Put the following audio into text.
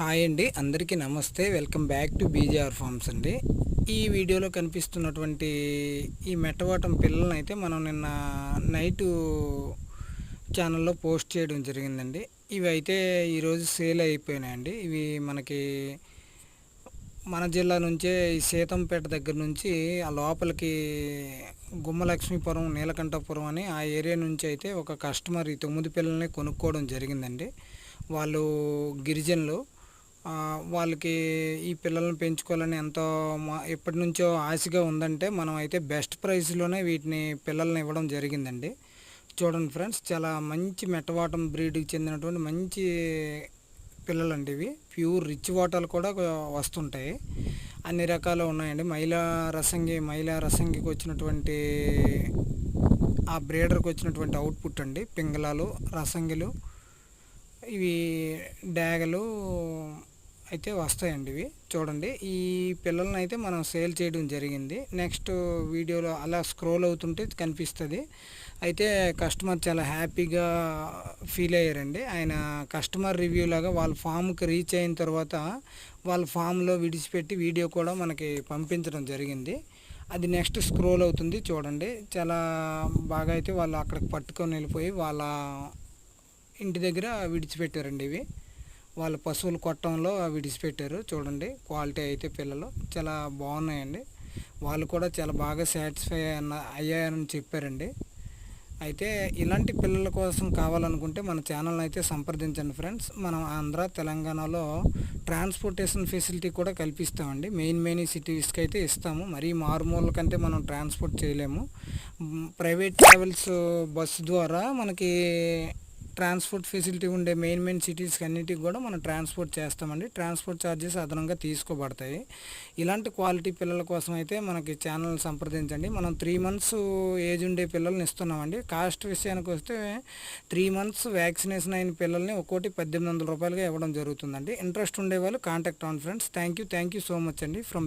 Hi అండి, అందరికీ నమస్తే. Welcome back to BJR forms అండి. ఈ వీడియోలో కనిపిస్తున్నటువంటి ఈ మెట్టవాటం పిల్లల్ని అయితే మనం నిన్న నైటు ఛానల్లో పోస్ట్ చేయడం జరిగిందండి. ఇవి అయితే ఈరోజు సేల్ అయిపోయినాయండి. ఇవి మనకి మన జిల్లా నుంచే ఈ సీతంపేట దగ్గర నుంచి ఆ లోపలికి గుమ్మలక్ష్మీపురం, నీలకంఠపురం అని ఆ ఏరియా నుంచి అయితే ఒక కస్టమర్ ఈ 9 పిల్లల్ని కొనుక్కోవడం జరిగిందండి. వాళ్ళు గిరిజనులు. వాళ్ళకి ఈ పిల్లల్ని పెంచుకోవాలని ఎంతో ఎప్పటి నుంచో ఆశగా ఉందంటే మనం అయితే బెస్ట్ ప్రైస్లోనే వీటిని పిల్లల్ని ఇవ్వడం జరిగిందండి. చూడండి ఫ్రెండ్స్, చాలా మంచి మెట్టవాటం బ్రీడ్కి చెందినటువంటి మంచి పిల్లలండి. ఇవి ప్యూర్ రిచ్ వాటాలు కూడా వస్తుంటాయి. అన్ని రకాలు ఉన్నాయండి. మైలా రసంగికి వచ్చినటువంటి ఆ బ్రీడర్కి వచ్చినటువంటి అవుట్పుట్ అండి. పింగళాలు, రసంగిలు, ఇవి డాగలు అయితే వస్తాయండి. ఇవి చూడండి, ఈ పిల్లల్ని అయితే మనం సేల్ చేయడం జరిగింది. నెక్స్ట్ వీడియోలో అలా స్క్రోల్ అవుతుంటే కనిపిస్తుంది. అయితే కస్టమర్ చాలా హ్యాపీగా ఫీల్ అయ్యారండి. ఆయన కస్టమర్ రివ్యూ లాగా వాళ్ళ ఫామ్కి రీచ్ అయిన తర్వాత వాళ్ళ ఫామ్లో విడిచిపెట్టి వీడియో కూడా మనకి పంపించడం జరిగింది. అది నెక్స్ట్ స్క్రోల్ అవుతుంది చూడండి. చాలా బాగా అయితే వాళ్ళు అక్కడికి పట్టుకొని వెళ్ళిపోయి వాళ్ళ ఇంటి దగ్గర విడిచిపెట్టారండి. ఇవి వాళ్ళ పశువుల కొట్టంలో విడిచిపెట్టారు. చూడండి, క్వాలిటీ అయితే పిల్లలు చాలా బాగున్నాయండి. వాళ్ళు కూడా చాలా బాగా సాటిస్ఫై అయ్యారని చెప్పారండి. అయితే ఇలాంటి పిల్లల కోసం కావాలనుకుంటే మన ఛానల్ని అయితే సంప్రదించండి ఫ్రెండ్స్. మనం ఆంధ్ర, తెలంగాణలో ట్రాన్స్పోర్టేషన్ ఫెసిలిటీ కూడా కల్పిస్తామండి. మెయిన్ సిటీస్కి అయితే ఇస్తాము. మరీ మారుమూల కంటే మనం ట్రాన్స్పోర్ట్ చేయలేము. ప్రైవేట్ ట్రావెల్స్ బస్సు ద్వారా మనకి ట్రాన్స్పోర్ట్ ఫెసిలిటీ ఉండే మెయిన్ సిటీస్కి అన్నిటికి కూడా మనం ట్రాన్స్పోర్ట్ చేస్తామండి. ట్రాన్స్పోర్ట్ ఛార్జెస్ అదనంగా తీసుకోబడతాయి. ఇలాంటి క్వాలిటీ పిల్లల కోసం అయితే మనకి ఛానల్ సంప్రదించండి. మనం 3 months ఏజ్ ఉండే పిల్లల్ని ఇస్తున్నామండి. కాస్ట్ విషయానికి వస్తే 3 months వ్యాక్సినేషన్ అయిన పిల్లల్ని ఒక్కోటి 1800 రూపాయలుగా ఇవ్వడం జరుగుతుందండి. ఇంట్రెస్ట్ ఉండేవాళ్ళు కాంటాక్ట్ అవ్వండి friends. Thank you so much అండి. ఫ్రమ్